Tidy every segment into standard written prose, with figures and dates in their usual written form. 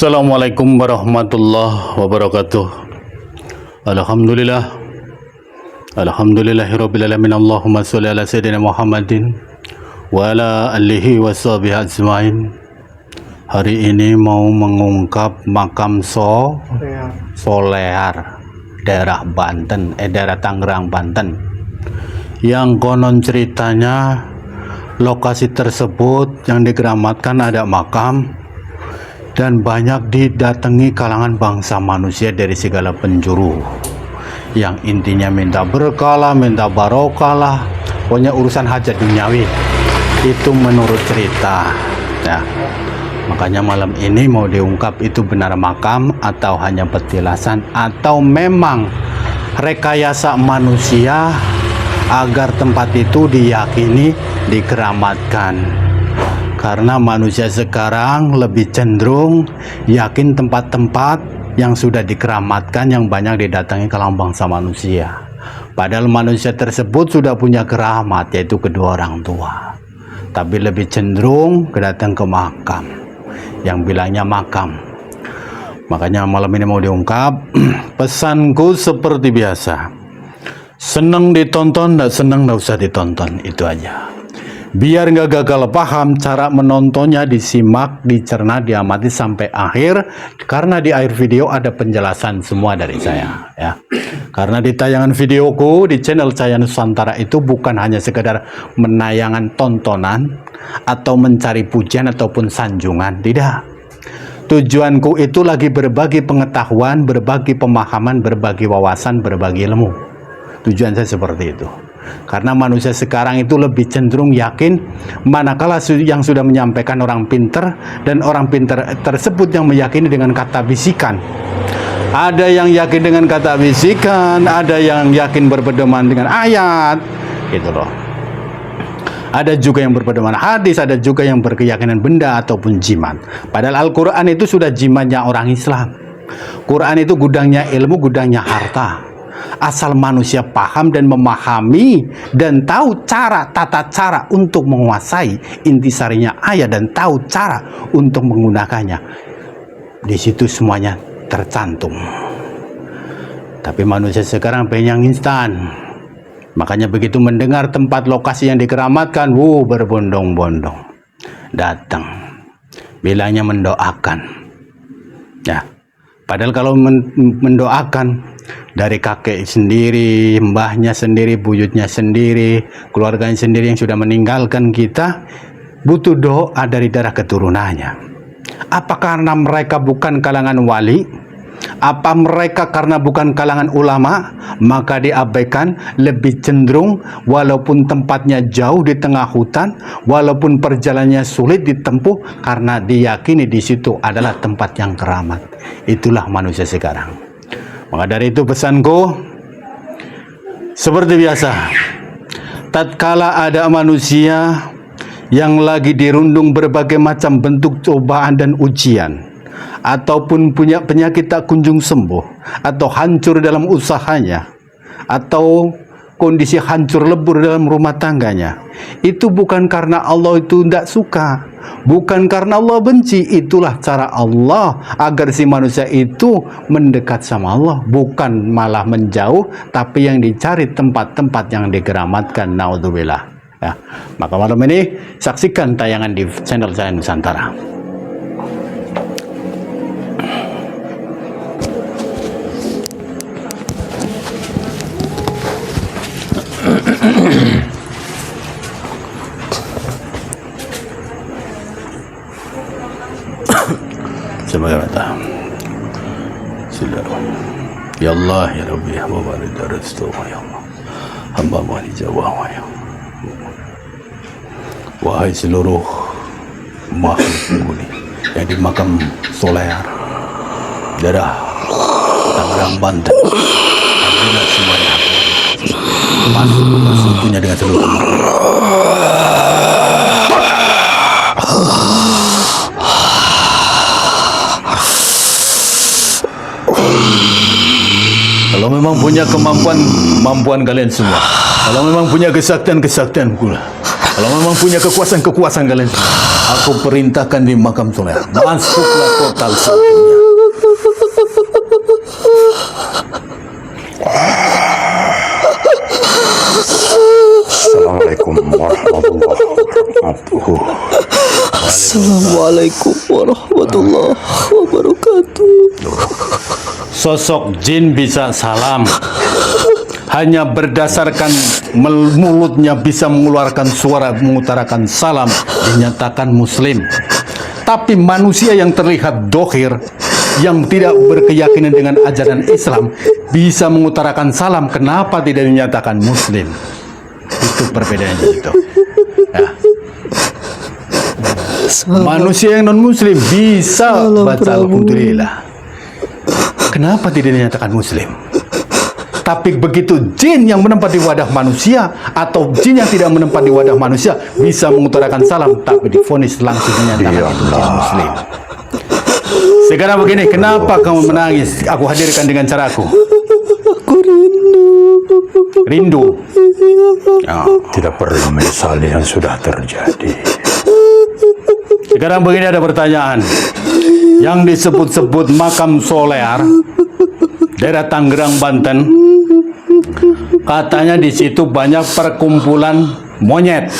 Assalamualaikum warahmatullahi wabarakatuh. Alhamdulillah. Alhamdulillahirabbil alamin. Allahumma shalli ala sayyidina Muhammadin wa ala alihi washabihi ajmain. Hari ini mau mengungkap makam Solear daerah Banten, daerah Tangerang, Banten, yang konon ceritanya lokasi tersebut yang dikeramatkan ada makam dan banyak didatangi kalangan bangsa manusia dari segala penjuru, yang intinya minta berkah, minta barokah, pokoknya urusan hajat duniawi. Itu menurut cerita ya. Makanya malam ini mau diungkap itu benar makam atau hanya petilasan, atau memang rekayasa manusia agar tempat itu diyakini dikeramatkan. Karena manusia sekarang lebih cenderung yakin tempat-tempat yang sudah dikeramatkan, yang banyak didatangi kalangan bangsa manusia. Padahal manusia tersebut sudah punya keramat, yaitu kedua orang tua. Tapi lebih cenderung datang ke makam, yang bilangnya makam. Makanya malam ini mau diungkap. Pesanku seperti biasa, seneng ditonton, tidak seneng tidak usah ditonton, itu aja. Biar nggak gagal paham, cara menontonnya disimak, dicerna, diamati sampai akhir. Karena di akhir video ada penjelasan semua dari saya ya. Karena di tayangan videoku di channel Cahaya Nusantara itu bukan hanya sekedar menayangkan tontonan atau mencari pujian ataupun sanjungan, tidak. Tujuanku itu lagi berbagi pengetahuan, berbagi pemahaman, berbagi wawasan, berbagi ilmu. Tujuan saya seperti itu. Karena manusia sekarang itu lebih cenderung yakin manakala yang sudah menyampaikan orang pinter, dan orang pinter tersebut yang meyakini dengan kata bisikan. Ada yang yakin dengan kata bisikan, ada yang yakin berpedoman dengan ayat, gitu loh. Ada juga yang berpedoman hadis, ada juga yang berkeyakinan benda ataupun jimat. Padahal Al-Quran itu sudah jimatnya orang Islam. Quran itu gudangnya ilmu, gudangnya harta. Asal manusia paham dan memahami dan tahu tata cara untuk menguasai intisarinya ayat dan tahu cara untuk menggunakannya. Di situ semuanya tercantum. Tapi manusia sekarang pengen yang instan. Makanya begitu mendengar tempat lokasi yang dikeramatkan, berbondong-bondong datang. Bilangnya mendoakan. Ya. Padahal kalau mendoakan dari kakek sendiri, mbahnya sendiri, buyutnya sendiri, keluarganya sendiri yang sudah meninggalkan kita, butuh doa dari darah keturunannya. Apa karena mereka bukan kalangan wali? Apa mereka karena bukan kalangan ulama, maka diabaikan? Lebih cenderung walaupun tempatnya jauh di tengah hutan, walaupun perjalanannya sulit ditempuh, karena diyakini di situ adalah tempat yang keramat. Itulah manusia sekarang. Maka dari itu pesanku seperti biasa, tatkala ada manusia yang lagi dirundung berbagai macam bentuk cobaan dan ujian, ataupun punya penyakit tak kunjung sembuh, atau hancur dalam usahanya, atau kondisi hancur lebur dalam rumah tangganya, itu bukan karena Allah itu tidak suka, bukan karena Allah benci. Itulah cara Allah agar si manusia itu mendekat sama Allah, bukan malah menjauh, tapi yang dicari tempat-tempat yang dikeramatkan. Naudzubillah ya. Maka malam ini saksikan tayangan di channel Cahaya Nusantara. Sebagai kata ya Allah ya Rabbi ya Bapak Restu ya Allah, hamba mohon ijabah ya Allah. Wahai seluruh makhluk yang di makam Solear daerah Tangerang, Banten, alhamdulillah semuanya masuk bersekutunya dengan seluruh makhluk. Kalau memang punya kemampuan kalian semua, kalau memang punya kesaktian pula, kalau memang punya kekuasaan kalian semua, aku perintahkan di makam soleh, masuklah total satunya. Assalamualaikum warahmatullahi wabarakatuh. Assalamualaikum warahmatullahi wabarakatuh. Sosok jin bisa salam hanya berdasarkan mulutnya bisa mengeluarkan suara mengutarakan salam, dinyatakan muslim. Tapi manusia yang terlihat dohir, yang tidak berkeyakinan dengan ajaran Islam, bisa mengutarakan salam, kenapa tidak dinyatakan muslim? Itu perbedaannya itu. Ya. Manusia yang non muslim bisa baca alhamdulillah, kenapa tidak dinyatakan muslim? Tapi begitu jin yang menempati wadah manusia atau jin yang tidak menempati wadah manusia bisa mengutarakan salam, tapi divonis langsung dinyatakan itu jin muslim. Sekarang begini, kenapa kamu menangis? Aku hadirkan dengan caraku. Aku Rindu. Ya, tidak perlu menyesali yang sudah terjadi. Sekarang begini, ada pertanyaan. Yang disebut-sebut makam Solear, daerah Tangerang, Banten, katanya di situ banyak perkumpulan monyet.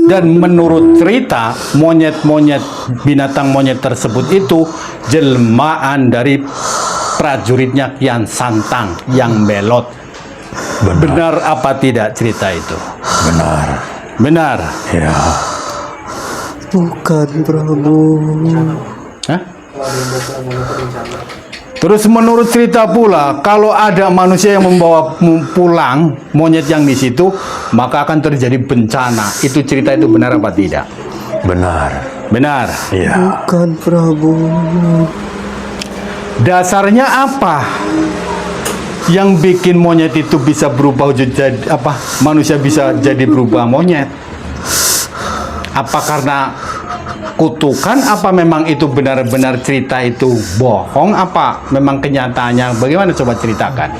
Dan menurut cerita, monyet-monyet, binatang monyet tersebut itu jelmaan dari prajuritnya Kian Santang yang belot. Benar apa tidak cerita itu? Benar. Benar. Ya. bukan Prabu. Hah? Terus menurut cerita pula, kalau ada manusia yang membawa pulang monyet yang di situ, maka akan terjadi bencana. Itu cerita itu benar apa tidak? Benar. Benar. Iya. Bukan Prabu. Dasarnya apa yang bikin monyet itu bisa berubah jadi apa? Manusia bisa jadi berubah monyet? Apa karena kutukan? Apa memang itu benar-benar cerita itu bohong? Apa memang kenyataannya? Bagaimana, coba ceritakan?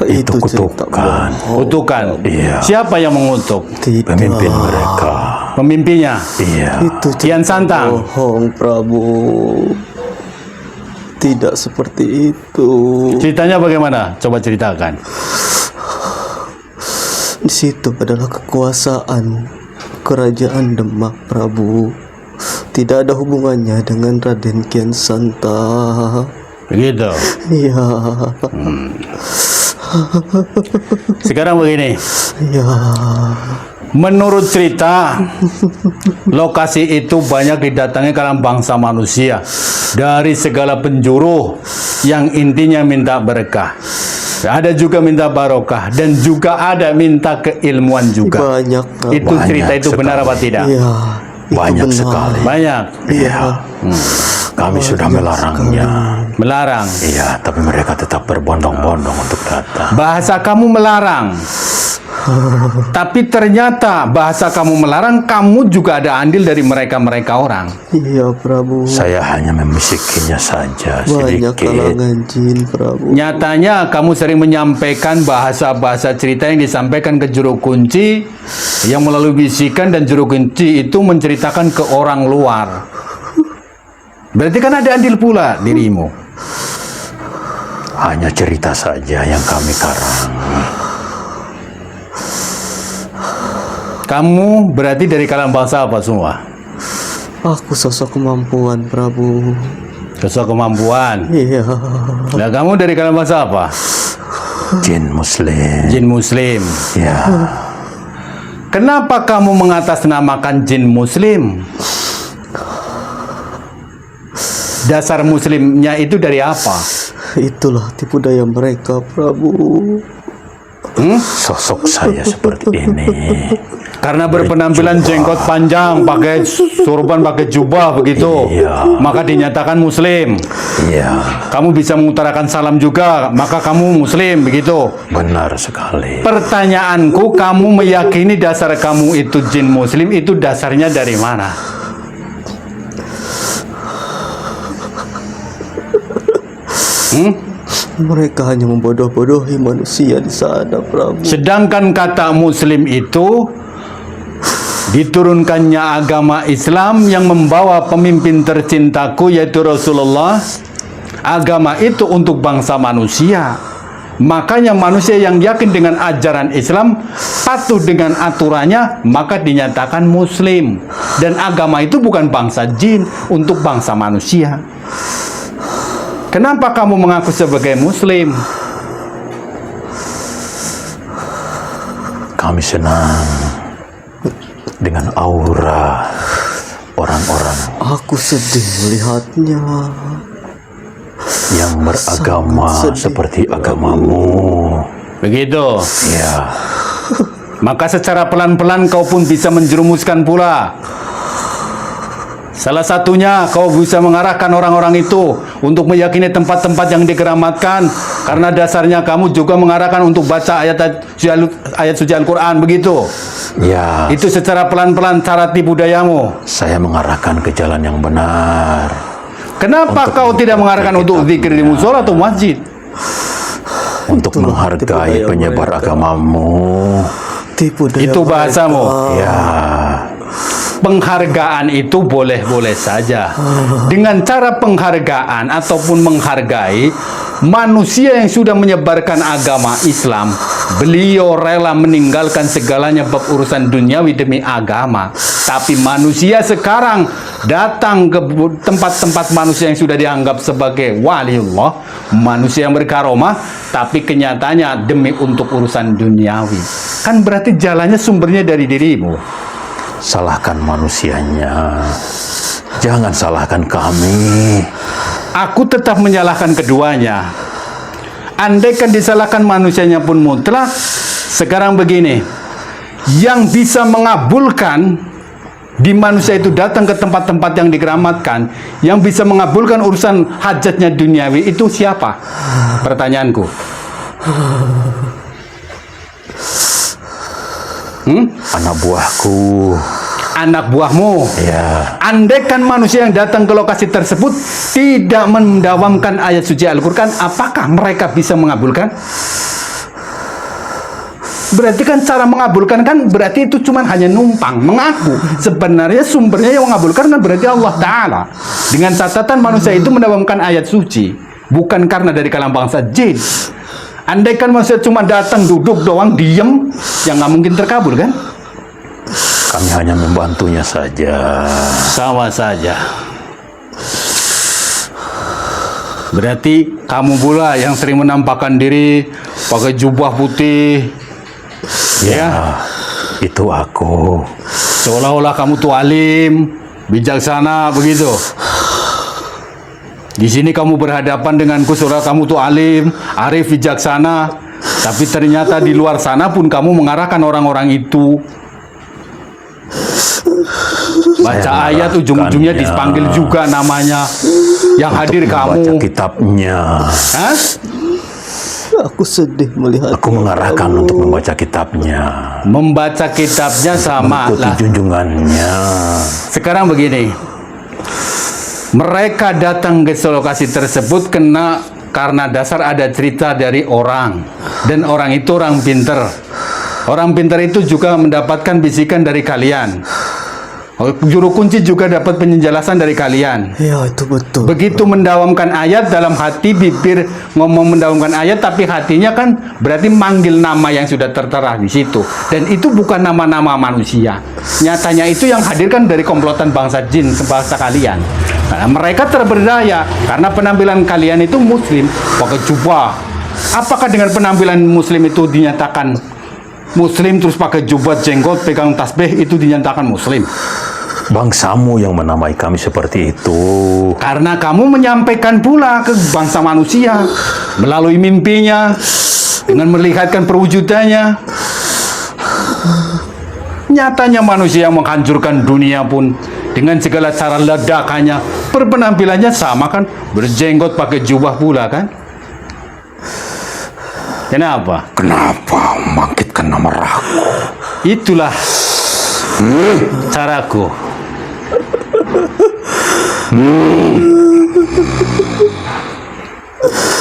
Itu cerita kutukan. bohong. Kutukan. Iya. Siapa yang mengutuk? Tidak. Pemimpin mereka. Pemimpinnya. Iya. Itu Kian Santang. bohong Prabu. Tidak seperti itu. Ceritanya bagaimana? Coba ceritakan. Di situ adalah kekuasaan kerajaan Demak Prabu. Tidak ada hubungannya dengan Raden Kian Santang. Begitu. Iya. Sekarang begini. Iya. Menurut cerita, lokasi itu banyak didatangi kalangan bangsa manusia dari segala penjuru yang intinya minta berkah. Ada juga minta barokah dan juga ada minta keilmuan juga. Banyak Prabu. Itu cerita itu sekali. benar apa tidak? Iya. Itu Banyak benar. sekali. Banyak. Iya. Kami sudah melarangnya. Melarang. Iya, tapi mereka tetap berbondong-bondong untuk datang. Bahasa kamu melarang. Tapi ternyata bahasa kamu melarang, kamu juga ada andil dari mereka-mereka orang. Iya Prabu. Saya hanya memisikinya saja Banyak sedikit. kalangan jin Prabu. Nyatanya kamu sering menyampaikan bahasa-bahasa cerita yang disampaikan ke juru kunci, yang melalui bisikan, dan juru kunci itu menceritakan ke orang luar. Berarti kan ada andil pula dirimu. Hanya cerita saja yang kami karang. Kamu berarti dari kalangan bangsa apa semua? Aku sosok kemampuan Prabu. Sosok kemampuan. Iya. Nah, kamu dari kalangan bangsa apa? Jin Muslim. Jin Muslim. Ya. Kenapa kamu mengatasnamakan jin Muslim? Dasar Muslimnya itu dari apa? Itulah tipu daya mereka Prabu. Sosok saya seperti ini. Karena berpenampilan jenggot panjang, pakai sorban, pakai jubah begitu, Iya. maka dinyatakan Muslim. Iya, Kamu bisa mengutarakan salam juga, maka kamu Muslim begitu. benar sekali. Pertanyaanku, kamu meyakini dasar kamu itu jin Muslim, itu dasarnya dari mana? Mereka hanya membodoh-bodohi manusia di sana, Prabu. Sedangkan kata Muslim itu diturunkannya agama Islam yang membawa pemimpin tercintaku yaitu Rasulullah. Agama itu untuk bangsa manusia. Makanya manusia yang yakin dengan ajaran Islam, patuh dengan aturannya, maka dinyatakan Muslim. Dan agama itu bukan bangsa jin, untuk bangsa manusia. Kenapa kamu mengaku sebagai Muslim? Kami senang dengan aura orang-orang Aku sedih melihatnya. yang beragama Sangat sedih, seperti agamamu. Begitu. Ya, Maka secara pelan-pelan kau pun bisa menjerumuskan pula. Salah satunya kau bisa mengarahkan orang-orang itu untuk meyakini tempat-tempat yang dikeramatkan, karena dasarnya kamu juga mengarahkan untuk baca ayat suci Al-Quran, begitu. ya. Itu secara pelan-pelan cara tipu dayamu. Saya mengarahkan ke jalan yang benar. Kenapa Untuk kau tidak mengarahkan untuk zikir di musola atau masjid? Untuk menghargai penyebar agamamu. Tipu daya Itu bahasamu. mereka. Ya, Penghargaan itu boleh-boleh saja. Dengan cara penghargaan ataupun menghargai manusia yang sudah menyebarkan agama Islam, beliau rela meninggalkan segalanya bab urusan duniawi demi agama. Tapi manusia sekarang datang ke tempat-tempat manusia yang sudah dianggap sebagai waliullah, manusia yang berkaromah, tapi kenyataannya demi untuk urusan duniawi. Kan berarti jalannya sumbernya dari dirimu. salahkan manusianya. Jangan salahkan kami. Aku tetap menyalahkan keduanya. Andaikan disalahkan manusianya pun mutlak, sekarang begini, yang bisa mengabulkan di manusia itu datang ke tempat-tempat yang dikeramatkan, yang bisa mengabulkan urusan hajatnya duniawi itu siapa? Pertanyaanku. Anak buahku. Anak buahmu. Ya, Andaikan manusia yang datang ke lokasi tersebut tidak mendawamkan ayat suci Al-Quran, apakah mereka bisa mengabulkan? Berarti kan cara mengabulkan kan berarti itu cuma hanya numpang, mengaku. Sebenarnya sumbernya yang mengabulkan kan berarti Allah Ta'ala. Dengan catatan manusia itu mendawamkan ayat suci, bukan karena dari kalangan bangsa jin. Andaikan manusia cuma datang, duduk doang, diem, yang nggak mungkin terkabul kan? kami hanya membantunya saja. Sama saja. Berarti kamu pula yang sering menampakkan diri pakai jubah putih, ya? Itu aku. Seolah-olah kamu tuh alim, bijaksana, begitu. Di sini kamu berhadapan denganku, seolah kamu tuh alim, arif, bijaksana. Tapi ternyata di luar sana pun kamu mengarahkan orang-orang itu. Baca ayat ujung-ujungnya dipanggil juga namanya. Yang hadir Baca kamu. kitabnya. Hah? Aku sedih melihat. Aku mengarahkan untuk membaca kitabnya. Membaca kitabnya sama Mengikuti lah. junjungannya. Sekarang begini, mereka datang ke lokasi tersebut karena dasar ada cerita dari orang, dan orang itu orang pinter. Orang pinter itu juga mendapatkan bisikan dari kalian. Juru kunci juga dapat penjelasan dari kalian. Ya, itu betul. Begitu mendawamkan ayat dalam hati, bibir ngomong mendawamkan ayat, tapi hatinya kan berarti manggil nama yang sudah tertera di situ. Dan itu bukan nama-nama manusia. Nyatanya itu yang hadirkan dari komplotan bangsa jin, bangsa kalian. Nah, mereka terberdaya karena penampilan kalian itu muslim, pakai jubah. Apakah dengan penampilan muslim itu dinyatakan muslim, terus pakai jubah, jenggot, pegang tasbih, itu dinyatakan muslim? Bangsamu yang menamai kami seperti itu. Karena kamu menyampaikan pula ke bangsa manusia melalui mimpinya, dengan melihatkan perwujudannya. Nyatanya manusia yang menghancurkan dunia pun dengan segala cara ledakannya, berpenampilannya sama kan, berjenggot, pakai jubah pula kan. Kenapa? Kenapa membangkitkan amarahku? Itulah caraku.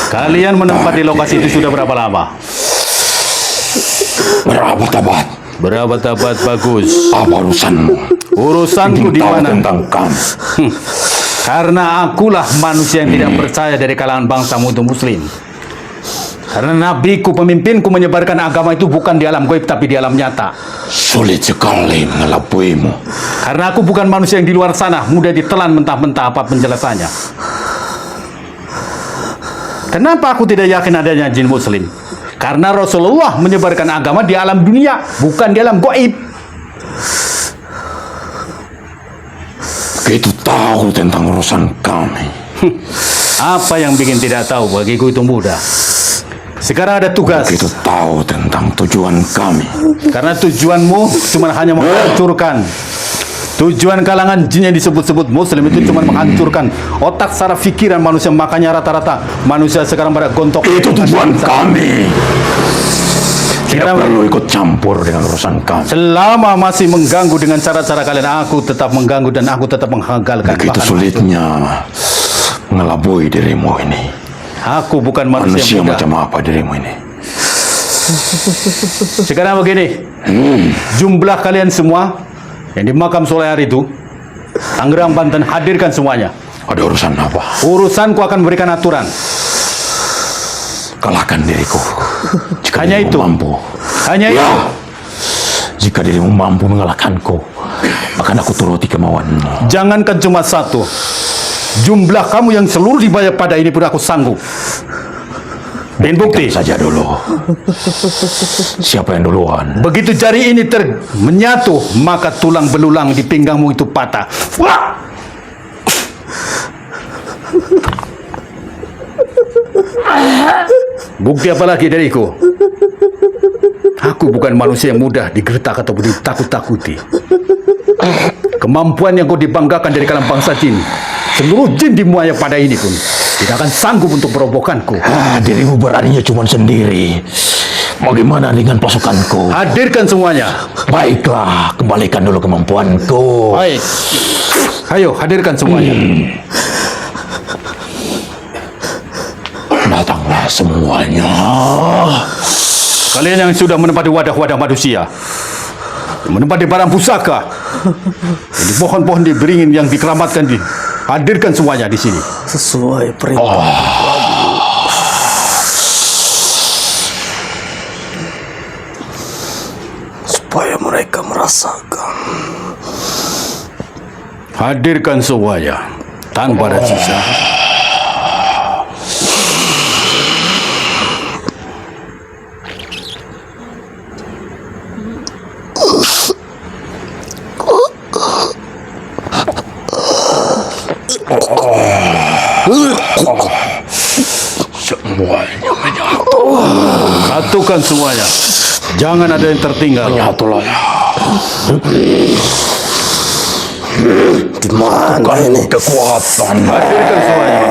Kalian menempati lokasi itu sudah berapa lama? Berapa tabat? Berapa tabat? Bagus. Apa urusanmu? Urusanku Ingin di tahu mana? tentang kamu? Karena akulah manusia yang tidak percaya dari kalangan bangsa muslim. Karena nabiku, pemimpinku menyebarkan agama itu bukan di alam gaib tapi di alam nyata. Sulit sekali mengelabuimu. Karena aku bukan manusia yang di luar sana, mudah ditelan mentah-mentah apa penjelasannya. Kenapa aku tidak yakin adanya jin muslim? Karena Rasulullah menyebarkan agama di alam dunia, bukan di alam gaib. Begitu tahu tentang urusan kami. Apa yang bikin tidak tahu? Bagiku itu mudah. Sekarang ada tugas. Begitu tahu tentang tujuan kami. Karena tujuanmu cuma hanya menghancurkan. Tujuan kalangan jin yang disebut-sebut muslim itu cuma menghancurkan otak secara pikiran manusia. Makanya rata-rata manusia sekarang pada gontok. Itu tujuan kami. Tidak Sekarang, perlu ikut campur dengan urusan kami. selama masih mengganggu dengan cara-cara kalian, aku tetap mengganggu dan aku tetap menggagalkan. Begitu Bahkan sulitnya mengelabui dirimu ini. aku bukan manusia Manusia muda. macam apa dirimu ini? Sekarang begini, jumlah kalian semua yang di makam soleh hari itu, Tangerang, Banten, hadirkan semuanya. Ada urusan apa? Urusanku akan memberikan aturan. Kalahkan diriku. Jika Hanya dirimu itu. mampu. Hanya Ya. itu. Jika dirimu mampu mengalahkanku, akan aku turuti kemauanmu. Jangankan cuma satu, jumlah kamu yang seluruh dibayar pada ini pun aku sanggup. Dan bukti, Saja dulu. Siapa yang duluan? begitu jari ini menyatu, maka tulang belulang di pinggangmu itu patah. Wah! Bukti apa lagi dariku? Aku bukan manusia yang mudah digertak atau ditakut-takuti. Kemampuan yang kau dibanggakan dari kalangan bangsa jin, seluruh jin di muaya pada ini pun tidak akan sanggup untuk merobohkanku. Dirimu beraninya cuma sendiri. Bagaimana dengan pasukanku? Hadirkan semuanya. Baiklah, kembalikan dulu kemampuanku. Baik. Ayo, hadirkan semuanya. Datanglah semuanya. Kalian yang sudah menempati wadah-wadah manusia, menempati barang pusaka, yang di pohon-pohon di beringin yang dikeramatkan, hadirkan semuanya di sini. Sesuai perintah. Supaya mereka merasakan. Hadirkan semuanya tanpa ada sisa. Semuanya menyatu. Satukan semuanya. Jangan ada yang tertinggal. Menyatulah. Di mana ini? Kekuatan. Hadirkan semuanya.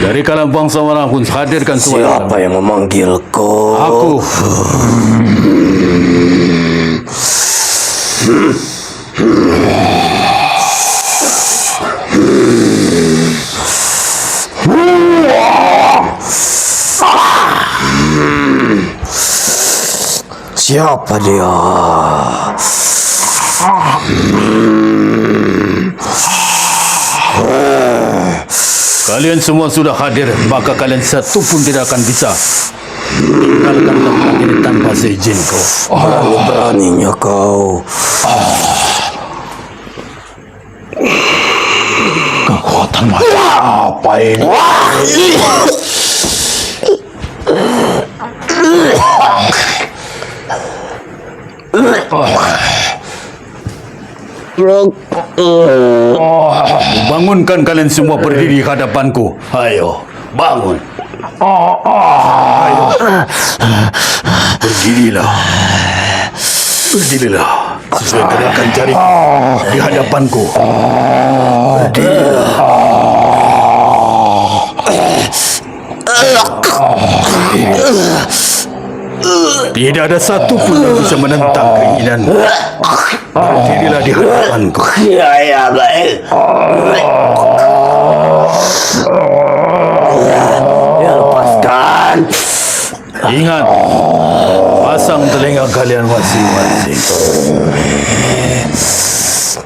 Dari kalangan bangsa manapun, hadirkan semuanya. Siapa yang memanggilku? Aku. Siapa dia? Kalian semua sudah hadir, maka kalian satu pun tidak akan bisa tinggalkan tempat ini tanpa seizinku. Berani-beraninya kau. Kekuatan macam apa ini? Bangunkan kalian semua berdiri di hadapanku. Ayo, bangun. Ayo. Berdirilah. Berdirilah. Sesuai gerakan jari di hadapanku. Berdirilah. Tidak ada satu pun yang bisa menentang keinginanmu. Berdirilah di hadapanku. Ya, baik. Ya, lepaskan. Ingat, pasang telinga kalian masing-masing.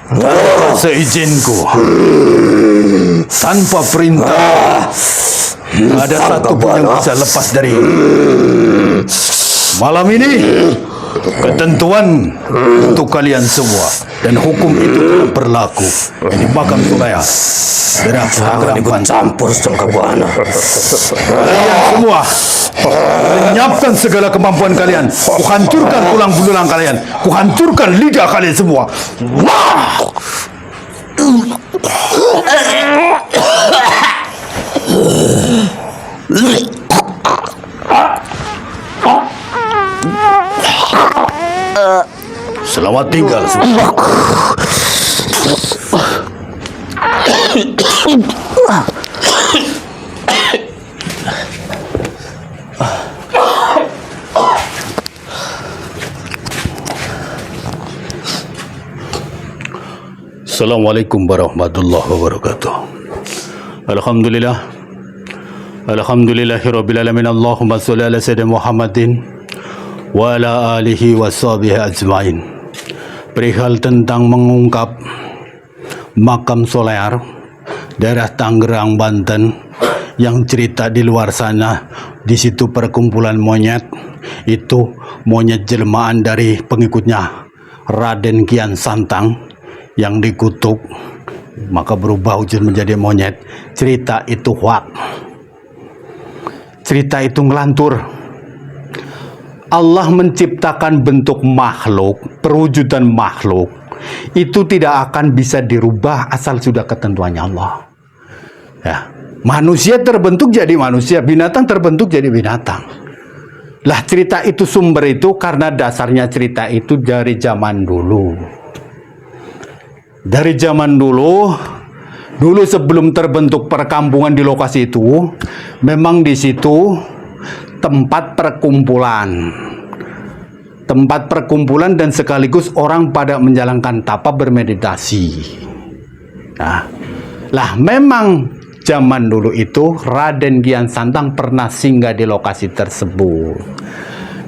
Tanpa seizinku, tanpa perintah, tak ada satu pun yang bisa lepas dari ini. Malam ini, ketentuan untuk kalian semua dan hukum itu tidak berlaku. Ini makam Sulaya. Jangan ikut campur Jangka Buana. Kalian semua lenyapkan segala kemampuan kalian. Kuhancurkan tulang belulang kalian. Kuhancurkan lidah kalian semua. Wah! Selamat tinggal semua. Assalamualaikum warahmatullahi wabarakatuh. Alhamdulillah. Alhamdulillahirabbil alamin. Allahumma shalli ala sayyidina Muhammadin wa ala alihi washabihi ajmain. Perihal tentang mengungkap makam Solear daerah Tangerang, Banten, yang cerita di luar sana di situ perkumpulan monyet, itu monyet jelmaan dari pengikutnya Raden Kian Santang yang dikutuk maka berubah wujud menjadi monyet. Cerita itu hoak. Cerita itu ngelantur. Allah menciptakan bentuk makhluk, perwujudan makhluk itu tidak akan bisa dirubah asal sudah ketentuannya Allah. Ya, manusia terbentuk jadi manusia, binatang terbentuk jadi binatang. Lah cerita itu sumber itu karena dasarnya cerita itu dari zaman dulu. Dari zaman dulu sebelum terbentuk perkampungan di lokasi itu, memang di situ tempat perkumpulan dan sekaligus orang pada menjalankan tapa bermeditasi. Nah, lah memang zaman dulu itu Raden Kian Santang pernah singgah di lokasi tersebut.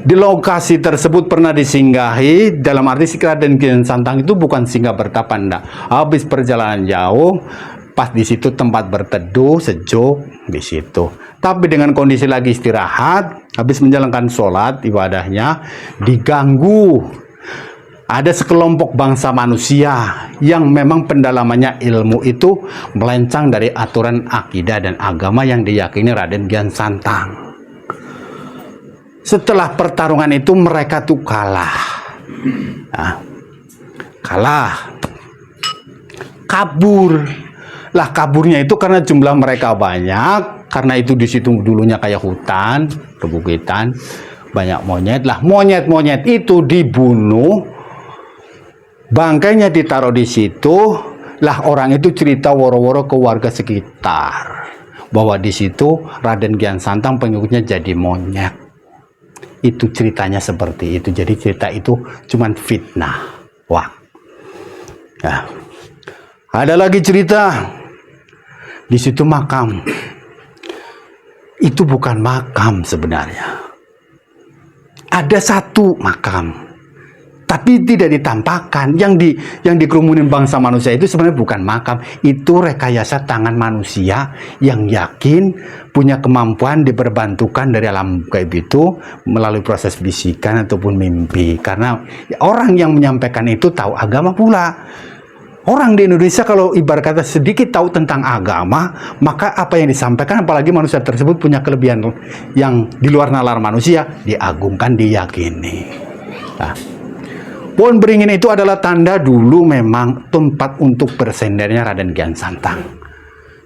Di lokasi tersebut pernah disinggahi, dalam arti si Raden Kian Santang itu bukan singgah bertapa, enggak. Habis perjalanan jauh, pas di situ tempat berteduh, sejuk di situ. Tapi dengan kondisi lagi istirahat, habis menjalankan sholat ibadahnya, diganggu. Ada sekelompok bangsa manusia yang memang pendalamannya ilmu itu melencang dari aturan akidah dan agama yang diyakini Raden Kian Santang. Setelah pertarungan itu mereka tuh kalah. Nah, kalah. Kabur. Lah kaburnya itu karena jumlah mereka banyak, karena itu di situ dulunya kayak hutan, perbukitan, banyak monyet. Lah monyet-monyet itu dibunuh, bangkainya ditaruh di situ. Lah orang itu cerita woro-woro ke warga sekitar bahwa di situ Raden Kian Santang pengikutnya jadi monyet. Itu ceritanya seperti itu. Jadi cerita itu cuman fitnah. Wah. Nah, ada lagi cerita di situ makam. Itu bukan makam sebenarnya. Ada satu makam, tapi tidak ditampakkan. Yang dikerumunin bangsa manusia itu sebenarnya bukan makam. Itu rekayasa tangan manusia yang yakin punya kemampuan diperbantukan dari alam gaib itu melalui proses bisikan ataupun mimpi. Karena orang yang menyampaikan itu tahu agama pula. Orang di Indonesia kalau ibarat kata sedikit tahu tentang agama, maka apa yang disampaikan, apalagi manusia tersebut punya kelebihan yang di luar nalar manusia, diagungkan, diyakini. Nah, Pohon beringin itu adalah tanda dulu memang tempat untuk bersendernya Raden Kian Santang.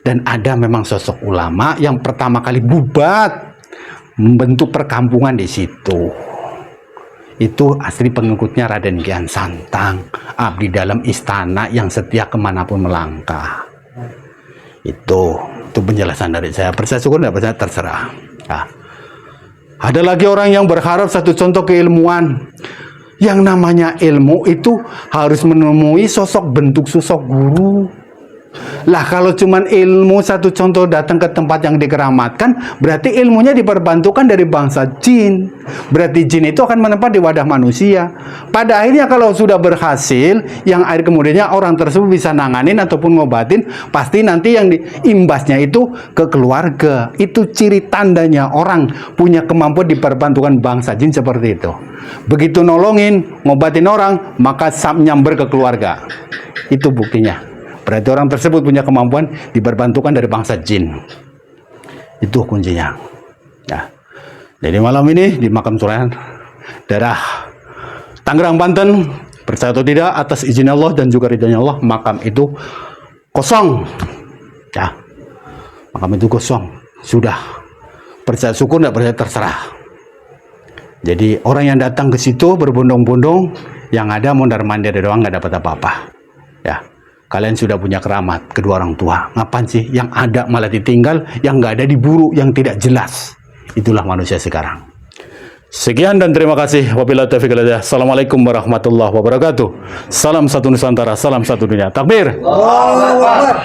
Dan ada memang sosok ulama yang pertama kali bubat membentuk perkampungan di situ. Itu asli pengikutnya Raden Kian Santang, abdi dalam istana yang setia kemanapun melangkah. Itu penjelasan dari saya. Percaya syukur tidak percaya terserah. Nah, Ada lagi orang yang berharap satu contoh keilmuan. Yang namanya ilmu itu harus menemui bentuk sosok guru. Lah kalau cuman ilmu satu contoh datang ke tempat yang dikeramatkan, berarti ilmunya diperbantukan dari bangsa jin. Berarti jin itu akan menempat di wadah manusia. Pada akhirnya kalau sudah berhasil, yang akhir kemudiannya orang tersebut bisa nanganin ataupun ngobatin, pasti nanti yang imbasnya itu ke keluarga. Itu ciri tandanya orang punya kemampuan diperbantukan bangsa jin seperti itu. Begitu nolongin, ngobatin orang, maka nyamber ke keluarga. Itu buktinya. Berarti orang tersebut punya kemampuan diperbantukan dari bangsa jin. Itu kuncinya. Ya. Jadi malam ini di makam curahan daerah Tangerang, Banten, percaya atau tidak, atas izin Allah dan juga ridhonya Allah, makam itu kosong. Ya. Makam itu kosong. Sudah. Percaya syukur, tidak percaya terserah. Jadi orang yang datang ke situ berbondong-bondong, yang ada mondar-mandir doang, nggak dapat apa-apa. Ya. Kalian sudah punya keramat kedua orang tua. Ngapain sih yang ada malah ditinggal, yang nggak ada diburu, yang tidak jelas. Itulah manusia sekarang. Sekian dan terima kasih. Wabillahi taufiq wal hidayah. Assalamualaikum warahmatullahi wabarakatuh. Salam satu Nusantara, salam satu dunia. Takbir. Allahu Akbar.